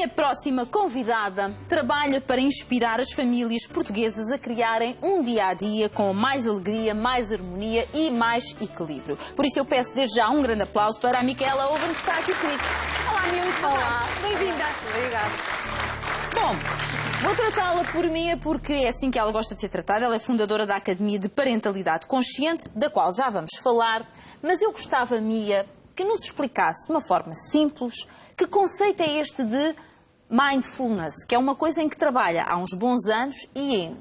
minha próxima convidada trabalha para inspirar as famílias portuguesas a criarem um dia-a-dia com mais alegria, mais harmonia e mais equilíbrio. Por isso eu peço desde já um grande aplauso para a Micaela Oven, que está aqui comigo. Olá, Mia, muito Olá. bem-vinda. Obrigada. Bom, vou tratá-la por Mia porque é assim que ela gosta de ser tratada. Ela é fundadora da Academia de Parentalidade Consciente, da qual já vamos falar. Mas eu gostava, Mia, que nos explicasse de uma forma simples que conceito é este de mindfulness, que é uma coisa em que trabalha há uns bons anos e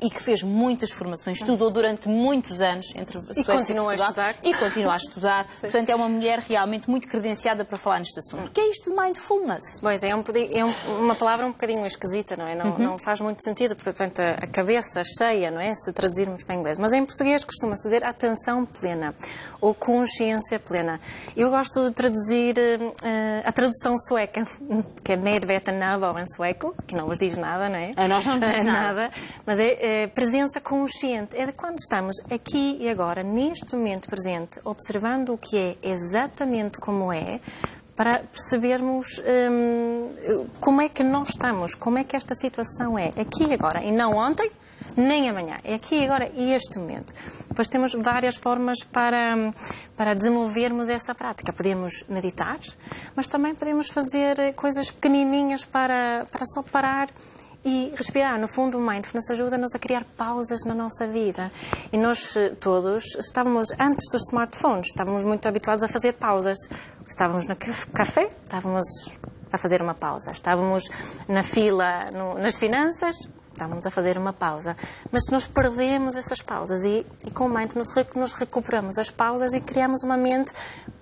que fez muitas formações, estudou durante muitos anos entre Suécia e continua a Portugal, estudar. e continua a estudar. Portanto, é uma mulher realmente muito credenciada para falar neste assunto. O que é isto de mindfulness? Pois, é uma palavra um bocadinho esquisita, não é? Não faz muito sentido, portanto, a cabeça cheia, não é? Se traduzirmos para inglês. Mas em português costuma-se dizer atenção plena ou consciência plena. Eu gosto de traduzir a tradução sueca, que é medvetanava em sueco, que não vos diz nada, não é? A nós não nos diz nada. Mas é presença consciente. É de quando estamos aqui e agora, neste momento presente, observando o que é exatamente como é, para percebermos como é que nós estamos, como é que esta situação é, aqui e agora, e não ontem, nem amanhã. É aqui e agora e este momento. Depois temos várias formas para desenvolvermos essa prática. Podemos meditar, mas também podemos fazer coisas pequenininhas para só parar e respirar. No fundo, o mindfulness ajuda-nos a criar pausas na nossa vida. E nós todos estávamos, antes dos smartphones, estávamos muito habituados a fazer pausas. Estávamos no café, estávamos a fazer uma pausa. Estávamos na fila, nas finanças, estávamos a fazer uma pausa. Mas se nós perdemos essas pausas e com o mindfulness nos recuperamos as pausas e criamos uma mente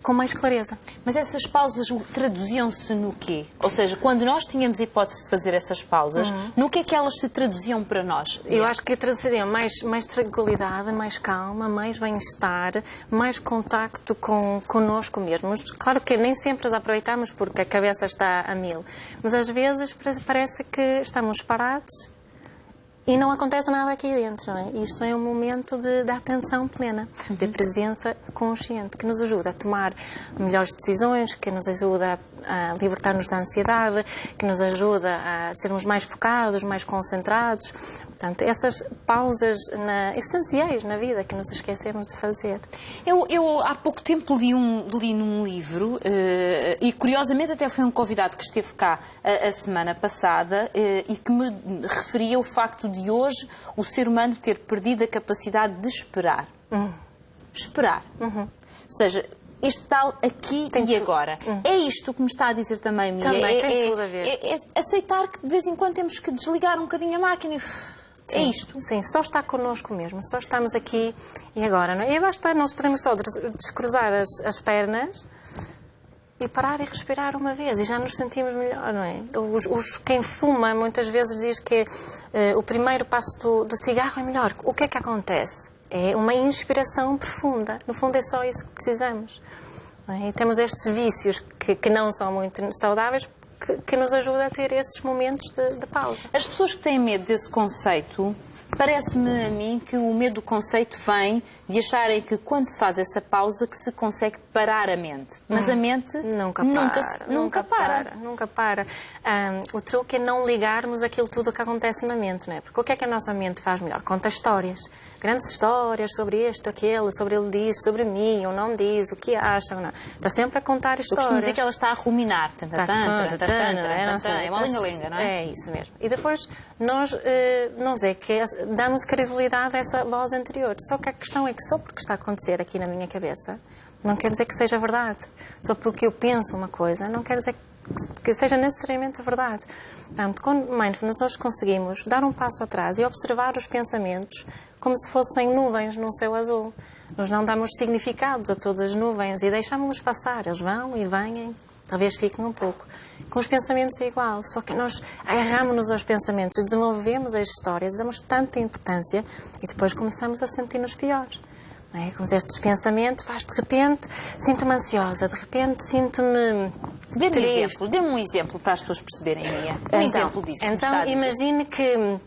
com mais clareza. Mas essas pausas traduziam-se no quê? Ou seja, quando nós tínhamos hipótese de fazer essas pausas, no que é que elas se traduziam para nós? Eu acho que trazeriam mais tranquilidade, mais calma, mais bem-estar, mais contacto connosco mesmos. Claro que nem sempre as aproveitamos porque a cabeça está a mil, mas às vezes parece que estamos parados e não acontece nada aqui dentro, não é? Isto é um momento de atenção plena, de presença consciente, que nos ajuda a tomar melhores decisões, que nos ajuda a libertar-nos da ansiedade, que nos ajuda a sermos mais focados, mais concentrados. Portanto, essas pausas essenciais na vida que nos esquecemos de fazer. Eu há pouco tempo li num livro, e curiosamente até foi um convidado que esteve cá a semana passada, e que me referia o facto de hoje o ser humano ter perdido a capacidade de esperar. Esperar. Ou seja, este tal aqui e agora. É isto que me está a dizer também, Mia. Também tem tudo a ver. É aceitar que de vez em quando temos que desligar um bocadinho a máquina e... Sim, é isto. Sim, só está connosco mesmo, só estamos aqui e agora. Não é? E basta, nós podemos só descruzar as pernas e parar e respirar uma vez e já nos sentimos melhor, não é? Quem fuma muitas vezes diz que o primeiro passo do cigarro é melhor. O que é que acontece? É uma inspiração profunda. No fundo é só isso que precisamos. Não é? E temos estes vícios que não são muito saudáveis, que nos ajuda a ter estes momentos de pausa. As pessoas que têm medo desse conceito, parece-me a mim que o medo do conceito vem de acharem que quando se faz essa pausa que se consegue parar a mente. Mas a mente nunca para. O truque é não ligarmos aquilo tudo que acontece na mente, não é? Porque o que é que a nossa mente faz melhor? Conta histórias. Grandes histórias sobre isto, aquele, sobre ele diz, sobre mim, ou não diz, o que acha. Não. Está sempre a contar histórias. Eu costumo dizer que ela está a ruminar. É uma linga-linga, não é? É isso mesmo. E depois nós é que damos credibilidade a essa voz anterior. Só que a questão é que só porque está a acontecer aqui na minha cabeça, não quer dizer que seja verdade. Só porque eu penso uma coisa, não quer dizer que seja necessariamente verdade. Portanto, com mindfulness nós conseguimos dar um passo atrás e observar os pensamentos como se fossem nuvens num céu azul. Nós não damos significados a todas as nuvens e deixamos-los passar. Eles vão e vêm, talvez fiquem um pouco. Com os pensamentos é igual, só que nós agarramos-nos aos pensamentos, desenvolvemos as histórias, damos tanta importância e depois começamos a sentir-nos piores. Não é? Como se estes pensamentos faz de repente, sinto-me ansiosa, de repente sinto-me triste. Dê-me um exemplo para as pessoas perceberem, Mia. Exemplo disso. Então, imagine que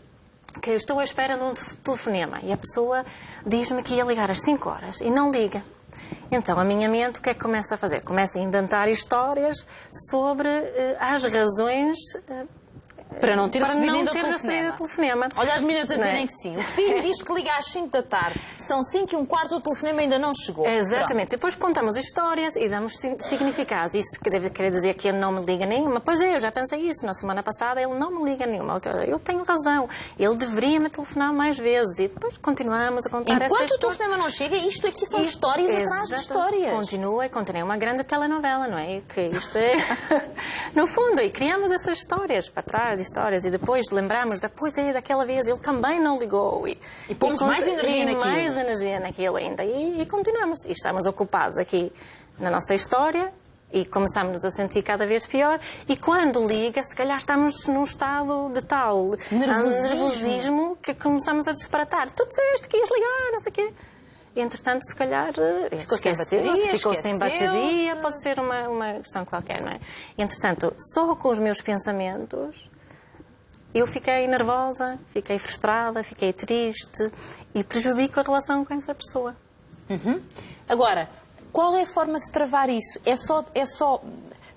estou à espera de um telefonema e a pessoa diz-me que ia ligar às 5 horas e não liga. Então, a minha mente, o que é que começa a fazer? Começa a inventar histórias sobre as razões... Para não ter recebido ainda o telefonema. Olha as meninas a dizerem que sim. O filho diz que liga às 5 da tarde. São 5:15, o telefonema ainda não chegou. Exatamente. Pronto. Depois contamos histórias e damos significados. Isso deve querer dizer que ele não me liga nenhuma. Pois é, eu já pensei isso. Na semana passada ele não me liga nenhuma. Eu tenho razão. Ele deveria me telefonar mais vezes. E depois continuamos a contar estas histórias. Enquanto o telefonema não chega, isto aqui são histórias atrás de histórias. Continua uma grande telenovela, não é? Que isto é... no fundo, e criamos essas histórias para trás, histórias, e depois lembramos, daquela vez ele também não ligou. E pomos mais energia naquilo. Mais energia naquilo ainda. E continuamos. E estamos ocupados aqui na nossa história e começamos-nos a sentir cada vez pior. E quando liga, se calhar estamos num estado de tal nervosismo que começamos a disparatar. Tu disseste que ias ligar, não sei o quê. E, entretanto, se calhar ficou sem bateria, pode ser uma questão qualquer, não é? E, entretanto, só com os meus pensamentos eu fiquei nervosa, fiquei frustrada, fiquei triste e prejudico a relação com essa pessoa. Agora, qual é a forma de travar isso? É só...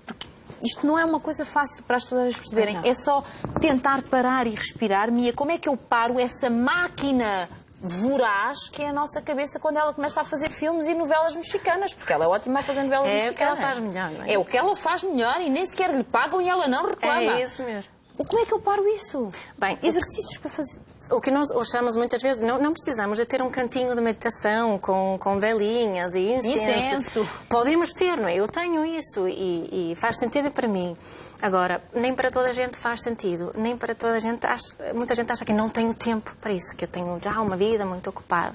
Porque isto não é uma coisa fácil para as pessoas perceberem. Não. É só tentar parar e respirar. Mia, como é que eu paro essa máquina voraz que é a nossa cabeça quando ela começa a fazer filmes e novelas mexicanas? Porque ela é ótima a fazer novelas mexicanas. É o que ela faz melhor, não é? É o que ela faz melhor e nem sequer lhe pagam e ela não reclama. É isso mesmo. Como é que eu paro isso? Bem, exercícios para fazer. O que nós achamos muitas vezes, não precisamos de ter um cantinho de meditação com velinhas e incenso. Podemos ter, não é? Eu tenho isso e faz sentido para mim. Agora, nem para toda a gente faz sentido. Nem para toda a gente muita gente acha que não tenho tempo para isso, que eu tenho já uma vida muito ocupada.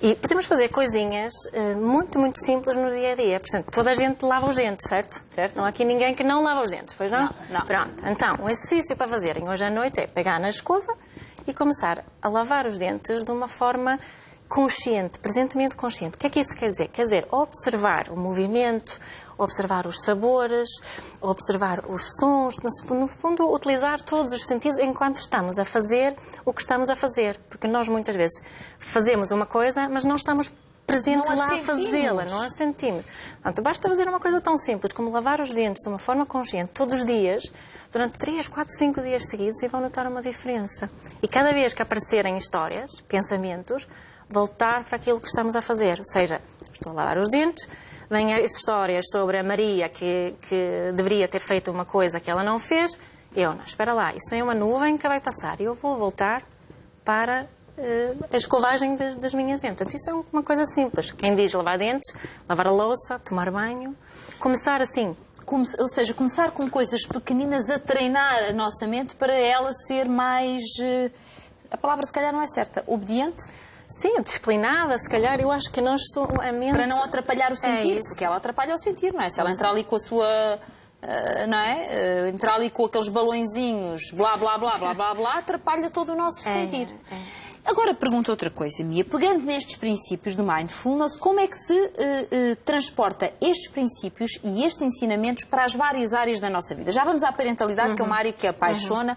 E podemos fazer coisinhas muito, muito simples no dia-a-dia. Portanto, toda a gente lava os dentes, certo? Não há aqui ninguém que não lava os dentes, pois não? Não. Pronto. Então, um exercício para fazerem hoje à noite é pegar na escova e começar a lavar os dentes de uma forma consciente, presentemente consciente. O que é que isso quer dizer? Quer dizer, observar o movimento, observar os sabores, observar os sons, no fundo, utilizar todos os sentidos enquanto estamos a fazer o que estamos a fazer. Porque nós, muitas vezes, fazemos uma coisa, mas não estamos presentes lá a fazê-la, não a sentimos. Portanto, basta fazer uma coisa tão simples como lavar os dentes de uma forma consciente todos os dias, durante 3, 4, 5 dias seguidos, e vão notar uma diferença. E cada vez que aparecerem histórias, pensamentos, voltar para aquilo que estamos a fazer. Ou seja, estou a lavar os dentes, vêm as histórias sobre a Maria que deveria ter feito uma coisa que ela não fez. Não, espera lá, isso é uma nuvem que vai passar e eu vou voltar para a escovagem das minhas dentes. Portanto, isso é uma coisa simples. Quem diz lavar dentes, lavar a louça, tomar banho, começar assim. Ou seja, começar com coisas pequeninas a treinar a nossa mente para ela ser mais... A palavra se calhar não é certa. Obediente? Sim, disciplinada, se calhar. Eu acho que nós somos a mente... Para não atrapalhar o sentir, porque ela atrapalha o sentir, não é? Se ela entrar ali com a sua... não é? Entrar ali com aqueles balõezinhos, blá, blá, blá, blá, blá, blá, atrapalha todo o nosso sentir. Agora pergunto outra coisa, Mia. Pegando nestes princípios do Mindfulness, como é que se transporta estes princípios e estes ensinamentos para as várias áreas da nossa vida? Já vamos à parentalidade, que é uma área que apaixona,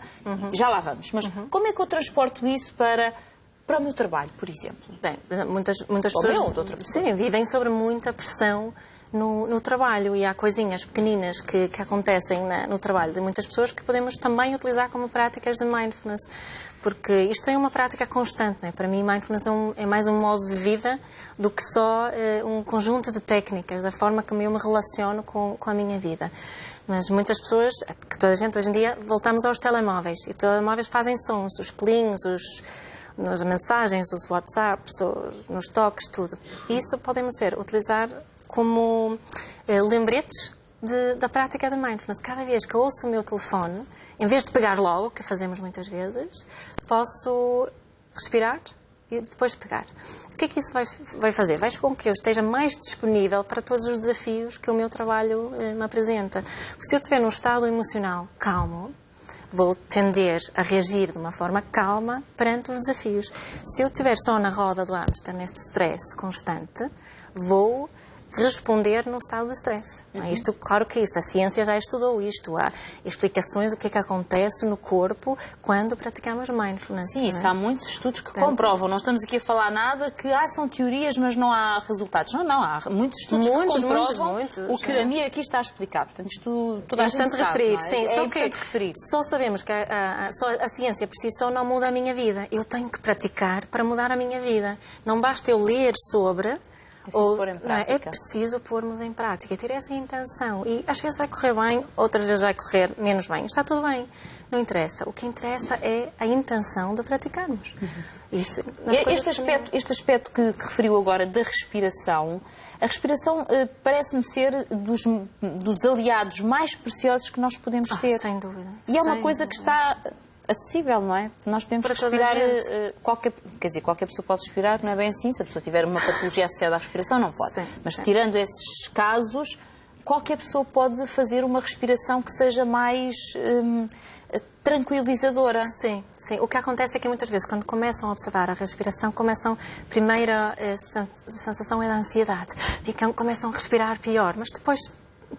já lá vamos. Mas como é que eu transporto isso para o meu trabalho, por exemplo? Bem, muitas pessoas sim, vivem sobre muita pressão no trabalho, e há coisinhas pequeninas que acontecem no trabalho de muitas pessoas que podemos também utilizar como práticas de mindfulness, porque isto é uma prática constante, não é? Para mim, mindfulness é mais um modo de vida do que só um conjunto de técnicas, da forma como eu me relaciono com a minha vida. Mas muitas pessoas, que toda a gente hoje em dia, voltamos aos telemóveis, e os telemóveis fazem sons, os plings, nas mensagens, os WhatsApps, nos toques, tudo. Isso podemos utilizar como lembretes da prática da mindfulness. Cada vez que eu ouço o meu telefone, em vez de pegar logo, que fazemos muitas vezes, posso respirar e depois pegar. O que é que isso vai fazer? Vai fazer com que eu esteja mais disponível para todos os desafios que o meu trabalho me apresenta. Porque se eu estiver num estado emocional calmo, vou tender a reagir de uma forma calma perante os desafios. Se eu estiver só na roda do hamster, neste stress constante, vou responder num estado de stress. Isto, claro que a ciência já estudou isto. Há explicações do que é que acontece no corpo quando praticamos mindfulness. Sim, isso há muitos estudos que comprovam. Não estamos aqui a falar nada que são teorias, mas não há resultados. Não, há muitos estudos que comprovam o que a Mia aqui está a explicar. Portanto, isto toda a gente sabe, referir, não é? sim, É importante referir. Só sabemos que só a ciência por si só não muda a minha vida. Eu tenho que praticar para mudar a minha vida. Não basta eu ler sobre... É preciso pormos em prática e ter essa intenção. E às vezes vai correr bem, outras vezes vai correr menos bem. Está tudo bem. Não interessa. O que interessa é a intenção de praticarmos. Isso, este aspecto que referiu agora da respiração, a respiração parece-me ser dos aliados mais preciosos que nós podemos ter. Sem dúvida. E é uma coisa que está acessível, não é? Nós podemos respirar, qualquer pessoa pode respirar, não é bem assim, se a pessoa tiver uma patologia associada à respiração, não pode. Mas tirando esses casos, qualquer pessoa pode fazer uma respiração que seja mais tranquilizadora. Sim, sim. O que acontece é que muitas vezes, quando começam a observar a respiração, primeira sensação é da ansiedade. Começam a respirar pior, mas depois,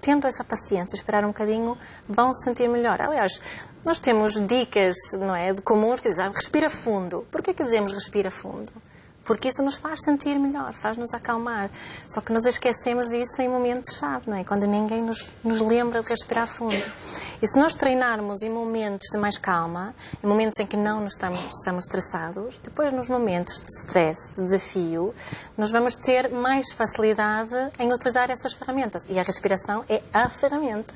tendo essa paciência, esperar um bocadinho, vão se sentir melhor. Aliás, nós temos dicas, não é, de comuns que dizem respira fundo. Porquê que dizemos respira fundo? Porque isso nos faz sentir melhor, faz-nos acalmar. Só que nos esquecemos disso em momentos-chave, não é? Quando ninguém nos lembra de respirar fundo. E se nós treinarmos em momentos de mais calma, em momentos em que não estamos estressados, depois nos momentos de stress, de desafio, nós vamos ter mais facilidade em utilizar essas ferramentas. E a respiração é a ferramenta.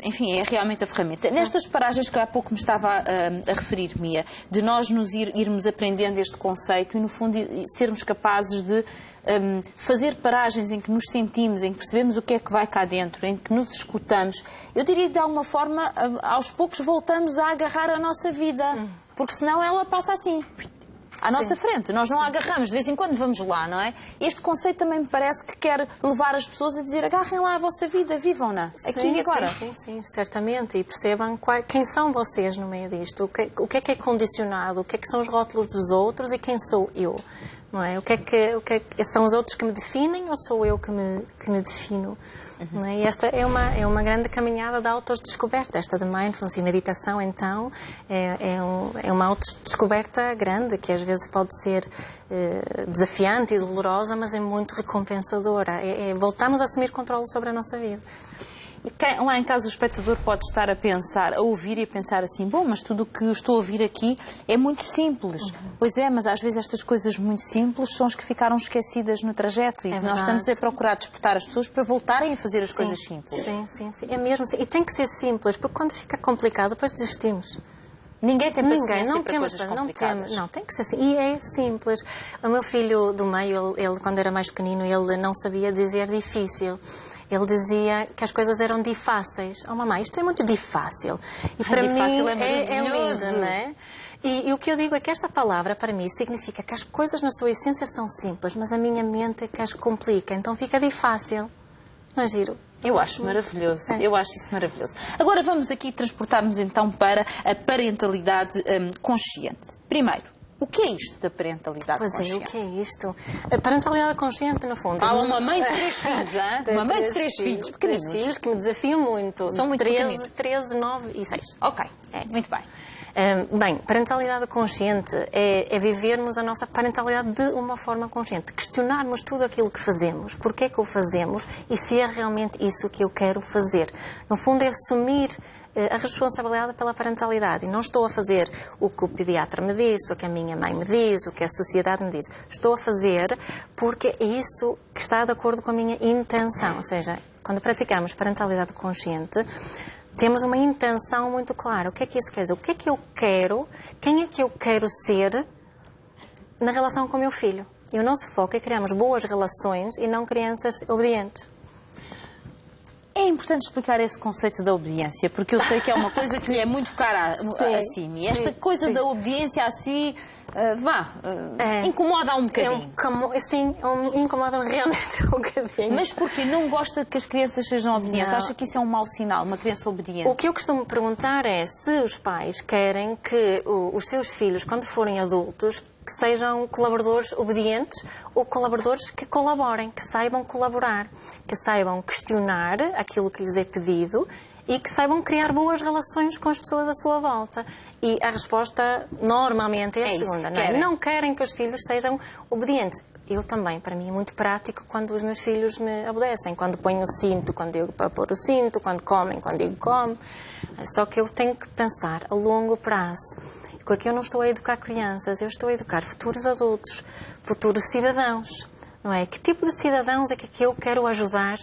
Enfim, é realmente a ferramenta. Nestas paragens que há pouco me estava a referir, Mia, de nós irmos aprendendo este conceito e, no fundo, sermos capazes de fazer paragens em que nos sentimos, em que percebemos o que é que vai cá dentro, em que nos escutamos, eu diria que, de alguma forma, aos poucos voltamos a agarrar a nossa vida, porque senão ela passa assim, à nossa frente. Nós não a agarramos, de vez em quando vamos lá, não é? Este conceito também me parece que quer levar as pessoas a dizer agarrem lá a vossa vida, vivam-na, aqui e agora. Sim, certamente. E percebam quem são vocês no meio disto, o que é condicionado, o que são os rótulos dos outros e quem sou eu. Não é? São os outros que me definem ou sou eu que me defino? Não é? E esta é uma grande caminhada de autodescoberta, esta de mindfulness e meditação, então, é uma autodescoberta grande, que às vezes pode ser desafiante e dolorosa, mas é muito recompensadora. Voltamos a assumir controle sobre a nossa vida. E lá em casa o espectador pode estar a ouvir e a pensar assim, bom, mas tudo o que estou a ouvir aqui é muito simples. Pois é, mas às vezes estas coisas muito simples são as que ficaram esquecidas no trajeto e nós estamos a procurar despertar as pessoas para voltarem a fazer as coisas simples. Sim. É mesmo assim. E tem que ser simples, porque quando fica complicado, depois desistimos. Ninguém tem paciência para coisas complicadas. Não, tem que ser assim. E é simples. O meu filho do meio, ele quando era mais pequenino, ele não sabia dizer difícil. Ele dizia que as coisas eram difíceis. Oh, mamãe, isto é muito difícil. E para mim é lindo, não é? E o que eu digo é que esta palavra, para mim, significa que as coisas na sua essência são simples, mas a minha mente é que as complica. Então fica difícil. Não é giro? Eu acho maravilhoso. Eu acho isso maravilhoso. Agora vamos aqui transportar-nos então para a parentalidade consciente. Primeiro, o que é isto da parentalidade consciente? Pois é, o que é isto? A parentalidade consciente, no fundo... Fala uma mãe de 3 filhos, hein? Uma mãe de 3 filhos pequeninos. 3 filhos que me desafiam muito. São muito pequeninos. 13, 9 e 6. Ok, muito bem. Bem, parentalidade consciente é vivermos a nossa parentalidade de uma forma consciente. Questionarmos tudo aquilo que fazemos. Porquê é que o fazemos e se é realmente isso que eu quero fazer. No fundo, é assumir a responsabilidade pela parentalidade. E não estou a fazer o que o pediatra me disse, o que a minha mãe me diz, o que a sociedade me diz. Estou a fazer porque é isso que está de acordo com a minha intenção. Ou seja, quando praticamos parentalidade consciente, temos uma intenção muito clara. O que é que isso quer dizer? O que é que eu quero? Quem é que eu quero ser na relação com o meu filho? E o nosso foco é criarmos boas relações e não crianças obedientes. É importante explicar esse conceito da obediência, porque eu sei que é uma coisa que lhe é muito cara assim. E esta coisa da obediência assim, incomoda um bocadinho. Incomoda realmente um bocadinho. Mas porque não gosta que as crianças sejam obedientes? Acha que isso é um mau sinal, uma criança obediente? O que eu costumo perguntar é se os pais querem que os seus filhos, quando forem adultos, que sejam colaboradores obedientes ou colaboradores que colaborem, que saibam colaborar, que saibam questionar aquilo que lhes é pedido e que saibam criar boas relações com as pessoas à sua volta. E a resposta normalmente é a segunda, não é? Não querem que os filhos sejam obedientes. Eu também, para mim é muito prático quando os meus filhos me obedecem, quando ponho o cinto, quando digo para pôr o cinto, quando comem, quando digo come. Só que eu tenho que pensar a longo prazo. Porque aqui eu não estou a educar crianças, eu estou a educar futuros adultos, futuros cidadãos, não é? Que tipo de cidadãos é que eu quero ajudar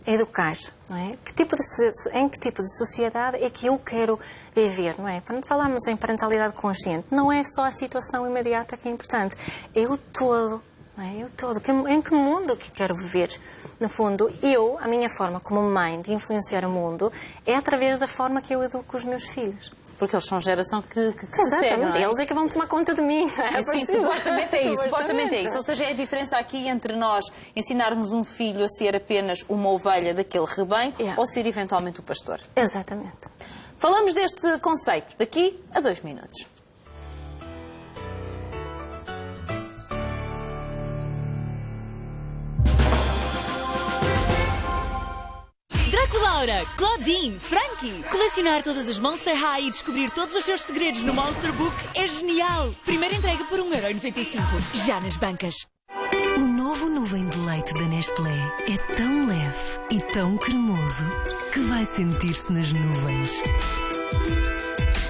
a educar, não é? Em que tipo de sociedade é que eu quero viver, não é? Quando falamos em parentalidade consciente, não é só a situação imediata que é importante, é o todo. Em que mundo que quero viver? No fundo, a minha forma como mãe de influenciar o mundo é através da forma que eu educo os meus filhos. Porque eles são geração que se segue, não é? Eles é que vão tomar conta de mim. Sim, supostamente é isso, supostamente é isso. Ou seja, é a diferença aqui entre nós ensinarmos um filho a ser apenas uma ovelha daquele rebanho ou ser eventualmente o pastor. Exatamente. Falamos deste conceito daqui a 2 minutos. Draculaura, Claudine, Frankie. Colecionar todas as Monster High e descobrir todos os seus segredos no Monster Book é genial. Primeira entrega por 1,95€, já nas bancas. O novo nuvem de leite da Nestlé é tão leve e tão cremoso que vai sentir-se nas nuvens.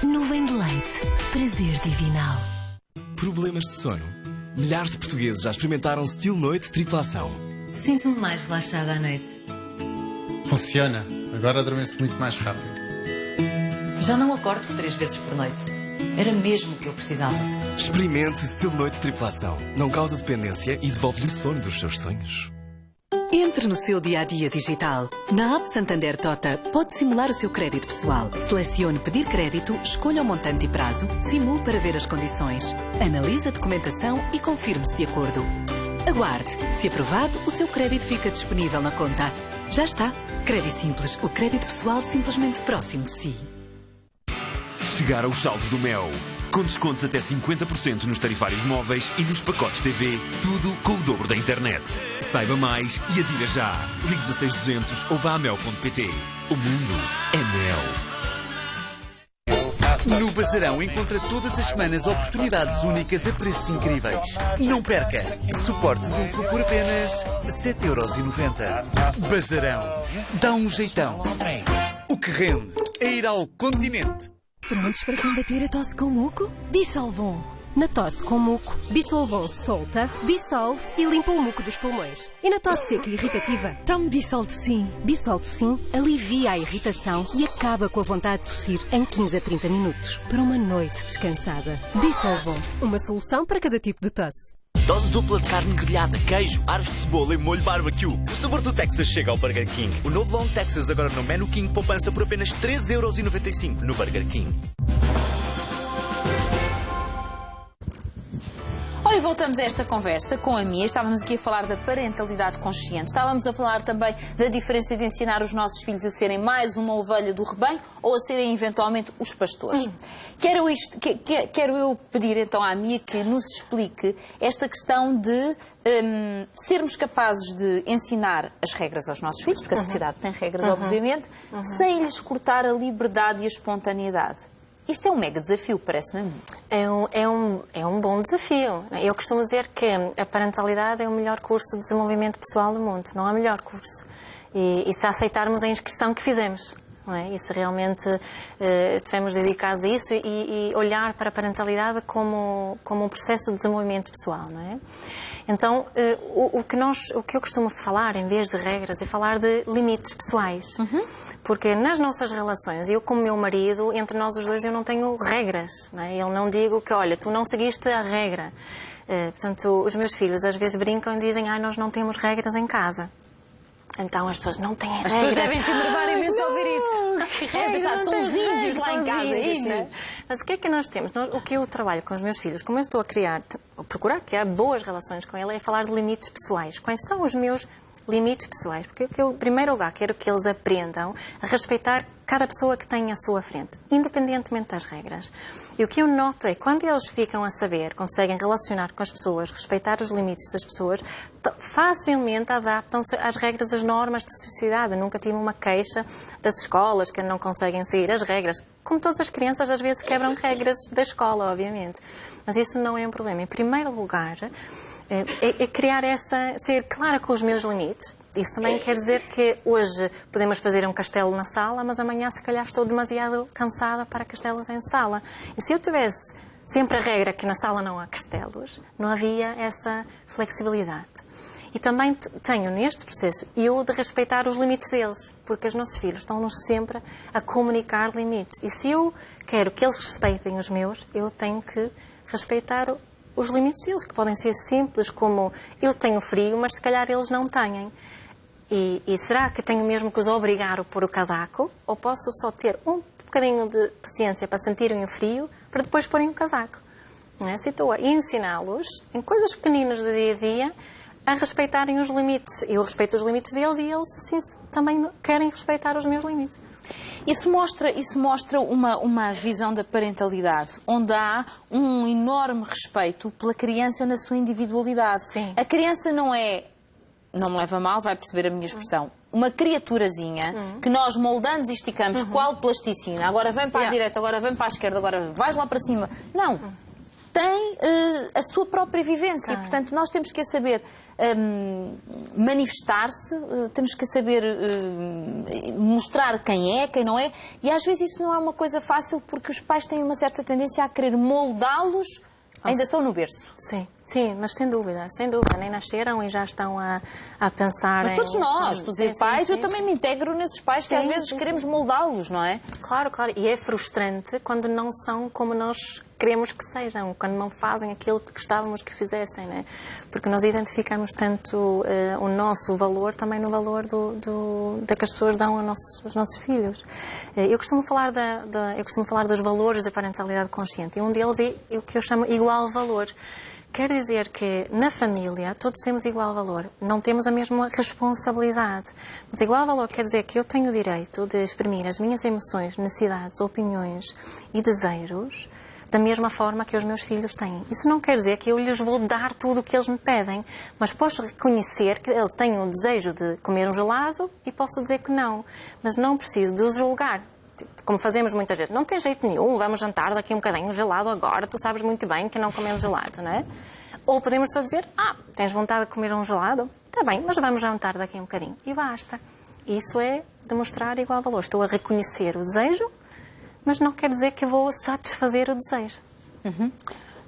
Nuvem de leite, prazer divinal. Problemas de sono? Milhares de portugueses já experimentaram Steel Noite tripla ação. Sinto-me mais relaxada à noite. Funciona. Agora adormeço muito mais rápido. Já não acordo 3 vezes por noite. Era mesmo o que eu precisava. Experimente Steel Noite tripla ação. Não causa dependência e devolve-lhe o sono dos seus sonhos. Entre no seu dia-a-dia digital. Na app Santander Tota, pode simular o seu crédito pessoal. Selecione pedir crédito, escolha o montante e prazo, simule para ver as condições. Analise a documentação e confirme-se de acordo. Aguarde. Se aprovado, o seu crédito fica disponível na conta. Já está. Crédito Simples. O crédito pessoal simplesmente próximo de si. Chegaram os saldos do Mel. Com descontos até 50% nos tarifários móveis e nos pacotes TV. Tudo com o dobro da internet. Saiba mais e adira já. Ligue 16200 ou vá a mel.pt. O mundo é Mel. No Bazarão encontra todas as semanas oportunidades únicas a preços incríveis. Não perca! Suporte duplo por apenas 7,90€. Bazarão. Dá um jeitão. O que rende é ir ao continente. Prontos para combater a tosse com muco? Dissolvon. Na tosse com muco, Dissolvon solta, dissolve e limpa o muco dos pulmões. E na tosse seca e irritativa, tome Bisolto Sim. Bisolto Sim alivia a irritação e acaba com a vontade de tossir em 15 a 30 minutos. Para uma noite descansada. Dissolvon. Uma solução para cada tipo de tosse. Dose dupla de carne grelhada, queijo, aros de cebola e molho barbecue. O sabor do Texas chega ao Burger King. O novo Long Texas agora no Menu King, poupança por apenas 3,95€ no Burger King. Ora, e voltamos a esta conversa com a Mia. Estávamos aqui a falar da parentalidade consciente. Estávamos a falar também da diferença de ensinar os nossos filhos a serem mais uma ovelha do rebanho ou a serem eventualmente os pastores. Quero eu pedir então à Mia que nos explique esta questão de sermos capazes de ensinar as regras aos nossos filhos, porque a sociedade tem regras, obviamente, sem lhes cortar a liberdade e a espontaneidade. Isto é um mega desafio, parece-me a mim. É um bom desafio. Eu costumo dizer que a parentalidade é o melhor curso de desenvolvimento pessoal do mundo. Não há melhor curso. E se aceitarmos a inscrição que fizemos, não é? E se realmente estivermos dedicados a isso e olhar para a parentalidade como um processo de desenvolvimento pessoal, não é? Então, o que eu costumo falar, em vez de regras, é falar de limites pessoais. Porque nas nossas relações, eu como meu marido, entre nós os dois eu não tenho regras. Não é? Eu não digo que, olha, tu não seguiste a regra. Portanto, os meus filhos às vezes brincam e dizem, nós não temos regras em casa. Então as pessoas não têm regras. As pessoas devem se enervar imenso a ouvir isso. É pensar, são os índios lá em casa ainda. Mas o que é que nós temos? O que eu trabalho com os meus filhos, como eu estou a procurar criar boas relações com ele, é falar de limites pessoais. Quais são os meus limites pessoais. Porque o que eu, em primeiro lugar, quero que eles aprendam a respeitar cada pessoa que tem à sua frente, independentemente das regras. E o que eu noto é, quando eles ficam a saber, conseguem relacionar com as pessoas, respeitar os limites das pessoas, facilmente adaptam-se às regras, às normas da sociedade. Eu nunca tive uma queixa das escolas que não conseguem seguir as regras. Como todas as crianças, às vezes quebram regras da escola, obviamente. Mas isso não é um problema. Em primeiro lugar, é criar ser clara com os meus limites. Isso também quer dizer que hoje podemos fazer um castelo na sala, mas amanhã se calhar estou demasiado cansada para castelos em sala. E se eu tivesse sempre a regra que na sala não há castelos, não havia essa flexibilidade. E também tenho neste processo eu de respeitar os limites deles, porque os nossos filhos estão-nos sempre a comunicar limites. E se eu quero que eles respeitem os meus, eu tenho que respeitar os limites deles, que podem ser simples, como eu tenho frio, mas se calhar eles não têm. E será que tenho mesmo que os obrigar a pôr o casaco? Ou posso só ter um bocadinho de paciência para sentirem o frio, para depois porem o casaco? Não é? Se estou a ensiná-los, em coisas pequeninas do dia-a-dia, a respeitarem os limites. Eu respeito os limites deles e eles, assim, também querem respeitar os meus limites. Isso mostra uma visão da parentalidade, onde há um enorme respeito pela criança na sua individualidade. Sim. A criança não é, não me leva a mal, vai perceber a minha expressão, uma criaturazinha que nós moldamos e esticamos, qual plasticina. Agora vem para a direita, agora vem para a esquerda, agora vais lá para cima. Não. Tem a sua própria vivência e, portanto, nós temos que saber manifestar-se, temos que saber mostrar quem é, quem não é, e às vezes isso não é uma coisa fácil porque os pais têm uma certa tendência a querer moldá-los, ainda estão no berço. Sim. Sim, mas sem dúvida, nem nasceram e já estão a pensar. Mas todos nós, tu dizer pais, eu também me integro nesses pais que às vezes queremos moldá-los, não é? Claro, claro, e é frustrante quando não são como nós queremos que sejam, quando não fazem aquilo que gostávamos que fizessem, não é? Porque nós identificamos tanto o nosso valor também no valor da que as pessoas dão aos nossos filhos. Eu costumo falar dos valores da parentalidade consciente e um deles é o que eu chamo igual valor. Quer dizer que na família todos temos igual valor, não temos a mesma responsabilidade. Mas igual valor quer dizer que eu tenho o direito de exprimir as minhas emoções, necessidades, opiniões e desejos da mesma forma que os meus filhos têm. Isso não quer dizer que eu lhes vou dar tudo o que eles me pedem, mas posso reconhecer que eles têm o desejo de comer um gelado e posso dizer que não. Mas não preciso de os julgar. Como fazemos muitas vezes, não tem jeito nenhum, vamos jantar daqui um bocadinho gelado agora, tu sabes muito bem que não comemos gelado, não é? Ou podemos só dizer, tens vontade de comer um gelado? Está bem, mas vamos jantar daqui um bocadinho. E basta. Isso é demonstrar igual valor. Estou a reconhecer o desejo, mas não quer dizer que vou satisfazer o desejo.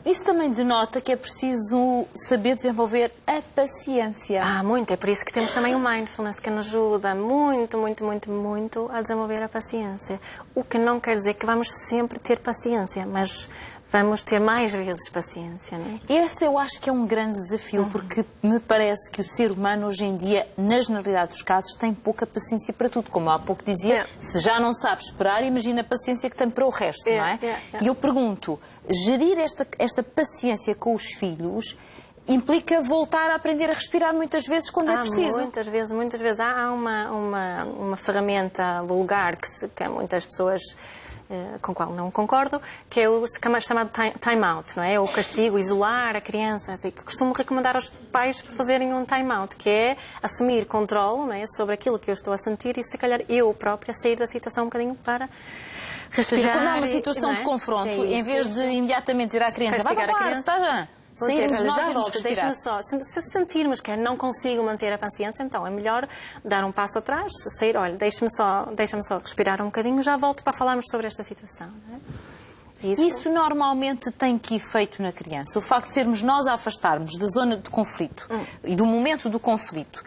Isso também denota que é preciso saber desenvolver a paciência. Muito. É por isso que temos também o mindfulness, que nos ajuda muito, muito, muito, muito a desenvolver a paciência. O que não quer dizer que vamos sempre ter paciência, mas vamos ter mais vezes paciência, não é? Esse eu acho que é um grande desafio, porque me parece que o ser humano hoje em dia, na generalidade dos casos, tem pouca paciência para tudo. Como há pouco dizia, se já não sabe esperar, imagina a paciência que tem para o resto, não é? E eu pergunto, gerir esta paciência com os filhos implica voltar a aprender a respirar muitas vezes quando é preciso. Muitas vezes. Há uma ferramenta vulgar que muitas pessoas com o qual não concordo, que é o chamado time-out, não é? O castigo, isolar a criança. Assim, que costumo recomendar aos pais fazerem um time-out, que é assumir controle, não é? Sobre aquilo que eu estou a sentir e, se calhar, eu própria sair da situação um bocadinho para respirar. Quando há uma situação de confronto, em vez de imediatamente dizer à criança, vai para a criança, está já. Sairmos nós e nos respirar. Se sentirmos que não consigo manter a paciência, então é melhor dar um passo atrás, sair, olha, deixa-me só respirar um bocadinho, já volto para falarmos sobre esta situação. Não é? Isso normalmente tem que efeito na criança. O facto de sermos nós a afastarmos da zona de conflito e do momento do conflito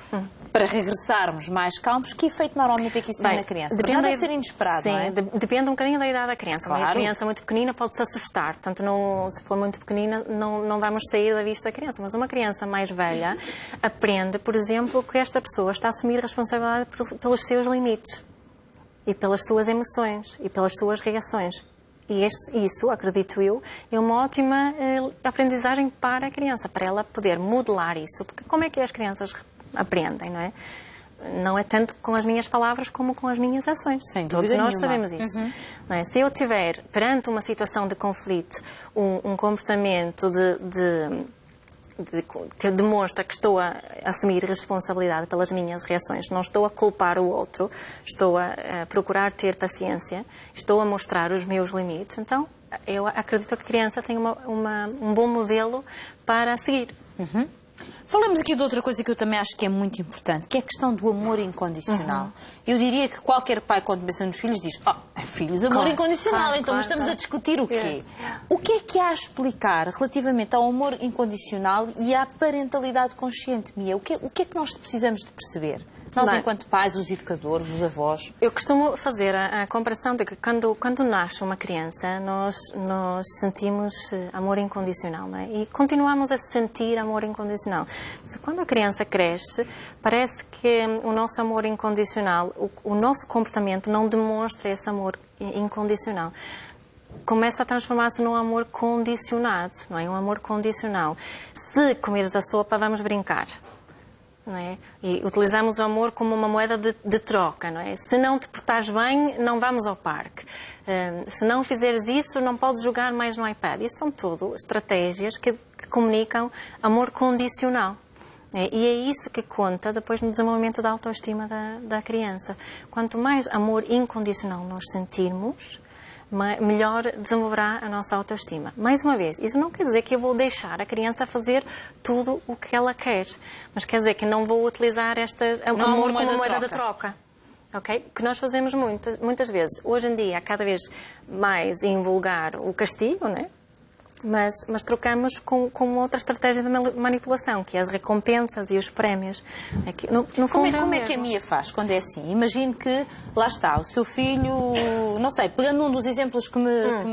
para regressarmos mais calmos, que efeito normalmente é que isso tem na criança? Já deve ser inesperado, sim, não é? Depende um bocadinho da idade da criança. Claro. Uma criança muito pequenina pode-se assustar. Portanto, se for muito pequenina, não vamos sair da vista da criança. Mas uma criança mais velha aprende, por exemplo, que esta pessoa está a assumir responsabilidade pelos seus limites e pelas suas emoções e pelas suas reações. E isso, acredito eu, é uma ótima aprendizagem para a criança, para ela poder modelar isso. Porque como é que as crianças aprendem, não é? Não é tanto com as minhas palavras como com as minhas ações. Sem Todos dúvida nós nenhuma. sabemos isso. Não é? Se eu tiver, perante uma situação de conflito, um comportamento que demonstra que estou a assumir responsabilidade pelas minhas reações, não estou a culpar o outro, estou a procurar ter paciência, estou a mostrar os meus limites, então eu acredito que a criança tem um bom modelo para seguir. Falamos aqui de outra coisa que eu também acho que é muito importante, que é a questão do amor incondicional. Eu diria que qualquer pai, quando pensa nos filhos, diz: filhos, amor incondicional, então estamos a discutir o quê? O que é que há a explicar relativamente ao amor incondicional e à parentalidade consciente, Mia? O que é que nós precisamos de perceber? Nós, enquanto pais, os educadores, os avós. Eu costumo fazer a comparação de que quando nasce uma criança, nós sentimos amor incondicional, não é? E continuamos a sentir amor incondicional. Mas quando a criança cresce, parece que o nosso amor incondicional, o nosso comportamento não demonstra esse amor incondicional. Começa a transformar-se num amor condicionado, não é? Um amor condicional. Se comeres a sopa, vamos brincar. Não é? E utilizamos o amor como uma moeda de troca, não é? Se não te portares bem, não vamos ao parque. Se não fizeres isso, não podes jogar mais no iPad. Isso são tudo estratégias que comunicam amor condicional. E é isso que conta depois no desenvolvimento da autoestima da criança. Quanto mais amor incondicional nós sentirmos, melhor desenvolverá a nossa autoestima. Mais uma vez, isso não quer dizer que eu vou deixar a criança fazer tudo o que ela quer, mas quer dizer que não vou utilizar amor como moeda de troca. Okay? Que nós fazemos muitas vezes. Hoje em dia, cada vez mais invulgar o castigo, não é? Mas trocamos com outra estratégia de manipulação, que é as recompensas e os prémios. No fundo, como é que a Mia faz quando é assim? Imagine que, lá está, o seu filho, não sei, pegando um dos exemplos que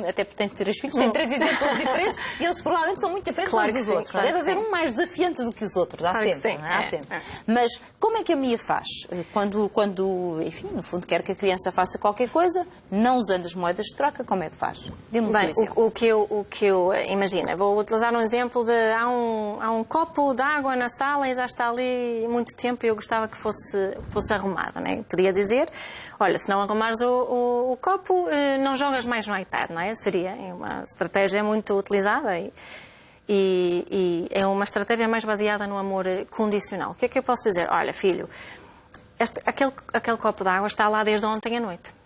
até porque tem 3 filhos, tem 3 exemplos diferentes, e eles provavelmente são muito diferentes uns dos outros. Deve haver um mais desafiante do que os outros, há sempre. Há sempre. Mas como é que a Mia faz? Quando, enfim, no fundo, quer que a criança faça qualquer coisa, não usando as moedas de troca, como é que faz? Dê-me um exemplo. O que eu imagina, vou utilizar um exemplo de há um copo de água na sala e já está ali muito tempo e eu gostava que fosse arrumado, não é? Podia dizer, olha, se não arrumares o copo, não jogas mais no iPad, não é? Seria uma estratégia muito utilizada e é uma estratégia mais baseada no amor condicional. O que é que eu posso dizer? Olha, filho, aquele copo de água está lá desde ontem à noite.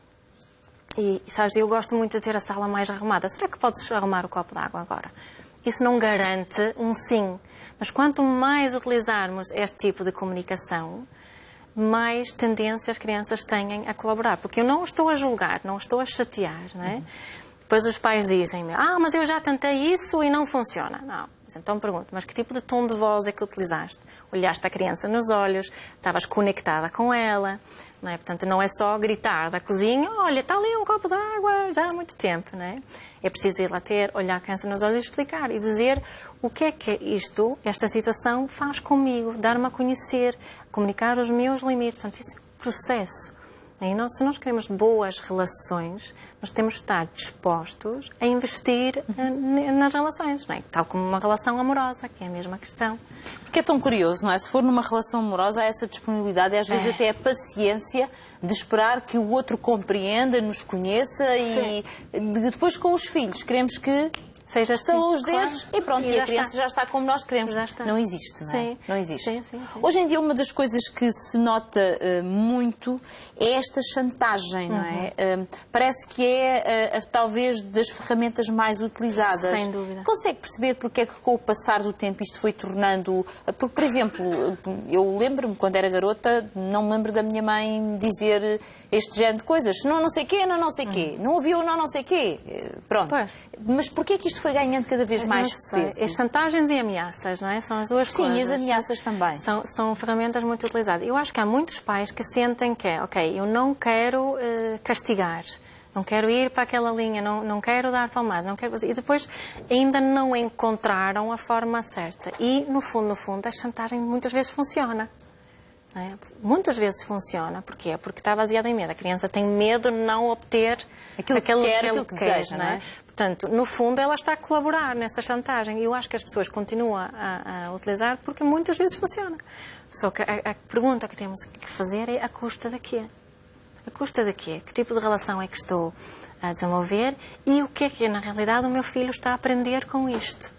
E, sabes, eu gosto muito de ter a sala mais arrumada. Será que podes arrumar o copo de água agora? Isso não garante um sim. Mas quanto mais utilizarmos este tipo de comunicação, mais tendência as crianças têm a colaborar. Porque eu não estou a julgar, não estou a chatear, não é? Depois os pais dizem-me, mas eu já tentei isso e não funciona. Não. Então pergunto, mas que tipo de tom de voz é que utilizaste? Olhaste a criança nos olhos, estavas conectada com ela, não é? Portanto, não é só gritar da cozinha, olha, está ali um copo de água já há muito tempo, não é? É preciso ir lá ter, olhar a criança nos olhos e explicar e dizer o que é que esta situação faz comigo, dar-me a conhecer, comunicar os meus limites. Portanto, isso é um processo. E se nós queremos boas relações, nós temos de estar dispostos a investir nas relações, não é? Tal como uma relação amorosa, que é a mesma questão. Porque é tão curioso, não é? Se for numa relação amorosa, há essa disponibilidade e às vezes até a paciência de esperar que o outro compreenda, nos conheça. Sim. E depois com os filhos queremos que seja estalou os dedos, claro. E pronto, e a criança já está como nós queremos. Não existe, não é? Sim. Não existe. Sim. Hoje em dia, uma das coisas que se nota muito é esta chantagem, não é? Parece que é, talvez, das ferramentas mais utilizadas. Sem dúvida. Consegue perceber porque é que, com o passar do tempo, isto foi tornando... Porque, por exemplo, eu lembro-me, quando era garota, não me lembro da minha mãe dizer este género de coisas. Não sei quê, não sei quê. Não ouviu, não sei quê. Pronto. Pois. Mas porquê é que isto foi ganhando cada vez mais peso? As chantagens e ameaças, não é? São as duas coisas. Sim, e as ameaças também. São ferramentas muito utilizadas. Eu acho que há muitos pais que sentem que eu não quero castigar, não quero ir para aquela linha, não quero dar palmadas, não quero fazer. E depois ainda não encontraram a forma certa. E, no fundo, a chantagem muitas vezes funciona. Não é? Muitas vezes funciona. Porquê? Porque está baseada em medo. A criança tem medo de não obter aquilo que quer, aquilo que deseja, não é? Portanto, no fundo, ela está a colaborar nessa chantagem. E eu acho que as pessoas continuam a utilizar porque muitas vezes funciona. Só que a pergunta que temos que fazer é: a custa de quê? A custa de quê? Que tipo de relação é que estou a desenvolver e o que é que, na realidade, o meu filho está a aprender com isto?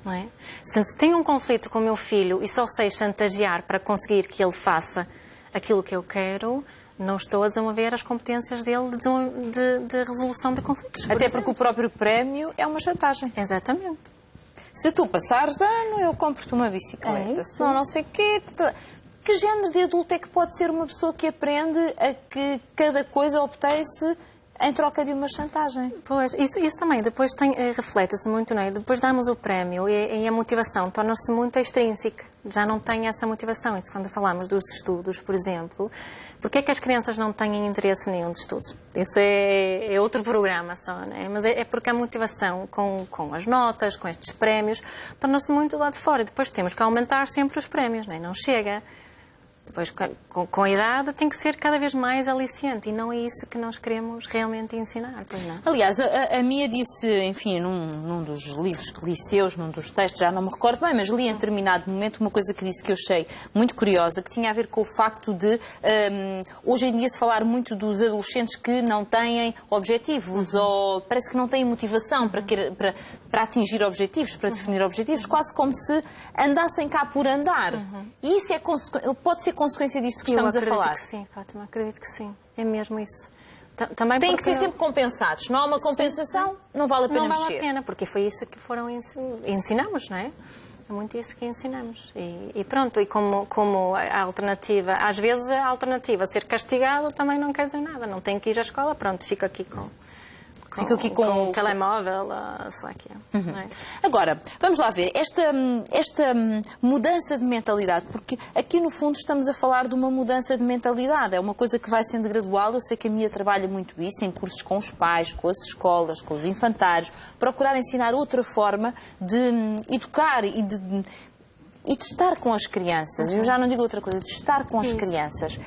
Não é? Se tenho um conflito com o meu filho e só sei chantagear para conseguir que ele faça aquilo que eu quero, não estou a desenvolver as competências dele de resolução de conflitos. Até porque o próprio prémio é uma chantagem. Exatamente. Se tu passares de ano, eu compro-te uma bicicleta. Se não sei o quê... Que género de adulto é que pode ser uma pessoa que aprende a que cada coisa obtém-se em troca de uma chantagem? Pois, isso também, depois reflete-se muito, não é? Depois damos o prémio e a motivação torna-se muito extrínseca. Já não tem essa motivação. Isso quando falamos dos estudos, por exemplo. Porquê é que as crianças não têm interesse nenhum de estudos? Isso é outro programa só, não é? Mas é porque a motivação com as notas, com estes prémios, torna-se muito lá de fora. E depois temos que aumentar sempre os prémios, não é? Não chega. Depois, com a idade, tem que ser cada vez mais aliciante. E não é isso que nós queremos realmente ensinar, pois não? Aliás, a Mia disse, enfim, num dos livros que li seus, num dos textos, já não me recordo bem, mas li em determinado momento uma coisa que disse que eu achei muito curiosa, que tinha a ver com o facto de, hoje em dia, se falar muito dos adolescentes que não têm objetivos, ou parece que não têm motivação para atingir objetivos, para definir objetivos, quase como se andassem cá por andar. E isso pode ser consequência disto que estamos a falar? Eu acredito que sim, Fátima, acredito que sim. É mesmo isso. Também tem que ser sempre compensados. Não há uma compensação, não vale a pena mexer. Não vale a pena, porque foi isso que ensinamos, não é? É muito isso que ensinamos. E pronto, e como a alternativa, às vezes a alternativa ser castigado também não quer dizer nada. Não tem que ir à escola, pronto, fica aqui com o telemóvel, sei lá que é. Não é? Agora, vamos lá ver, esta mudança de mentalidade, porque aqui no fundo estamos a falar de uma mudança de mentalidade, é uma coisa que vai sendo gradual. Eu sei que a Mia trabalha muito isso, em cursos com os pais, com as escolas, com os infantários, procurar ensinar outra forma de educar e de estar com as crianças. Eu já não digo outra coisa, de estar com as crianças.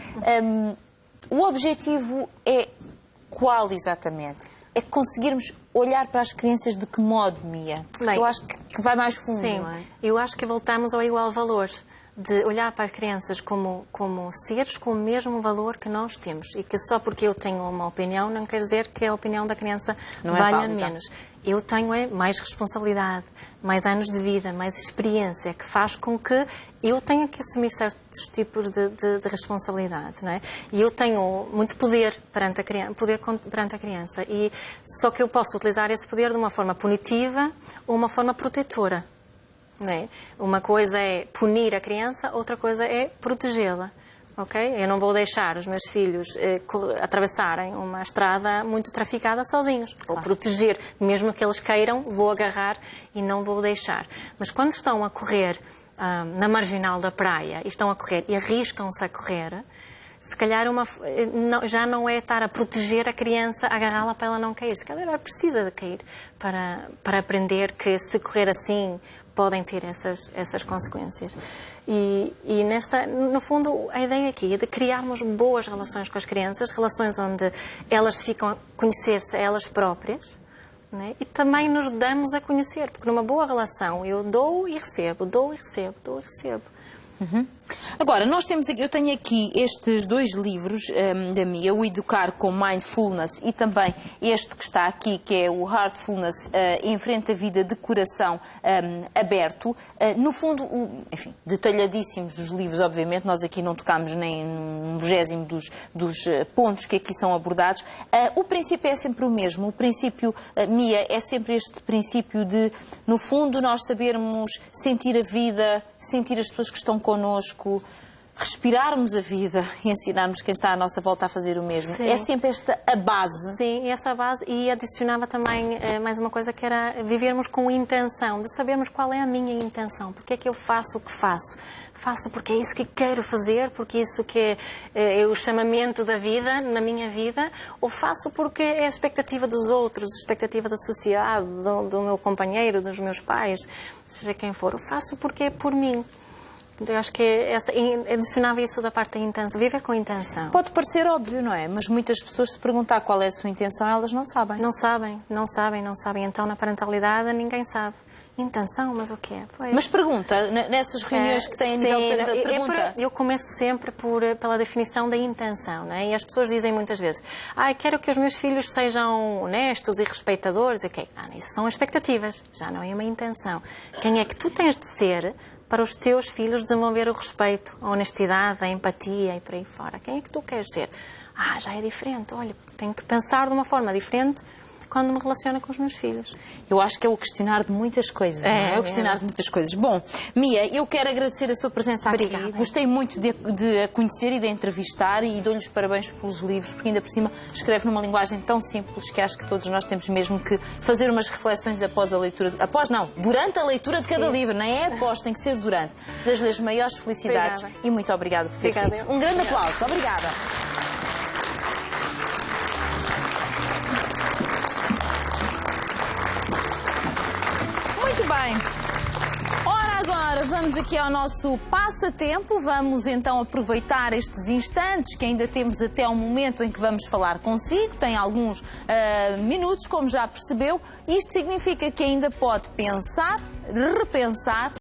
O objetivo é qual exatamente? É conseguirmos olhar para as crianças de que modo, Mia? Bem, eu acho que vai mais fundo, sim, não é? Eu acho que voltamos ao igual valor, de olhar para as crianças como seres com o mesmo valor que nós temos. E que só porque eu tenho uma opinião não quer dizer que a opinião da criança valha menos. Eu tenho mais responsabilidade, mais anos de vida, mais experiência, que faz com que eu tenha que assumir certos tipos de responsabilidade, não é? E eu tenho muito poder perante a criança. E só que eu posso utilizar esse poder de uma forma punitiva ou uma forma protetora, não é? Uma coisa é punir a criança, outra coisa é protegê-la. Okay? Eu não vou deixar os meus filhos atravessarem uma estrada muito traficada sozinhos. Vou proteger, mesmo que eles queiram, vou agarrar e não vou deixar. Mas quando estão a correr na marginal da praia e estão a correr e arriscam-se a correr, se calhar já não é estar a proteger a criança, agarrá-la para ela não cair. Se calhar ela precisa de cair para aprender que se correr assim podem ter essas consequências. E no fundo, a ideia aqui é de criarmos boas relações com as crianças, relações onde elas ficam a conhecer-se a elas próprias, né? E também nos damos a conhecer, porque numa boa relação eu dou e recebo, dou e recebo, dou e recebo. Agora, eu tenho aqui estes dois livros da Mia, o Educar com Mindfulness e também este que está aqui, que é o Heartfulness, Enfrenta a Vida de Coração Aberto. No fundo, enfim, detalhadíssimos os livros, obviamente, nós aqui não tocámos nem um 20º dos pontos que aqui são abordados. O princípio é sempre o mesmo, o princípio, Mia, é sempre este princípio de, no fundo, nós sabermos sentir a vida, sentir as pessoas que estão connosco, respirarmos a vida e ensinarmos quem está à nossa volta a fazer o mesmo. Sim. É sempre esta a base. Sim, essa base, e adicionava também mais uma coisa, que era vivermos com intenção, de sabermos qual é a minha intenção, porque é que eu faço o que faço. Faço porque é isso que quero fazer, porque é isso que é o chamamento da vida, na minha vida, ou faço porque é a expectativa dos outros, a expectativa da sociedade, do meu companheiro, dos meus pais, seja quem for. Eu faço porque é por mim. Eu acho que adicionava isso da parte da intenção, viver com intenção. Pode parecer óbvio, não é? Mas muitas pessoas, se perguntar qual é a sua intenção, elas não sabem. Não sabem. Então, na parentalidade, ninguém sabe. Intenção, mas o que é? Pois. Mas pergunta, nessas reuniões que têm a nível de pergunta. Eu começo sempre pela definição da intenção, não é? E as pessoas dizem muitas vezes, quero que os meus filhos sejam honestos e respeitadores. Ok, isso são expectativas, já não é uma intenção. Quem é que tu tens de ser para os teus filhos desenvolver o respeito, a honestidade, a empatia e por aí fora? Quem é que tu queres ser? Já é diferente. Olha, tenho que pensar de uma forma diferente quando me relaciono com os meus filhos. Eu acho que é o questionar de muitas coisas, não é? É o questionar de muitas coisas. Bom, Mia, eu quero agradecer a sua presença aqui. Obrigada. Gostei muito de a conhecer e de a entrevistar e dou-lhe os parabéns pelos livros, porque ainda por cima escreve numa linguagem tão simples que acho que todos nós temos mesmo que fazer umas reflexões após a leitura... durante a leitura de cada livro, não é após, tem que ser durante. Desejo-lhe as maiores felicidades e muito obrigada por ter feito. Um grande aplauso. Obrigada. Muito bem. Ora, agora vamos aqui ao nosso passatempo. Vamos então aproveitar estes instantes que ainda temos até ao momento em que vamos falar consigo. Tem alguns minutos, como já percebeu. Isto significa que ainda pode pensar, repensar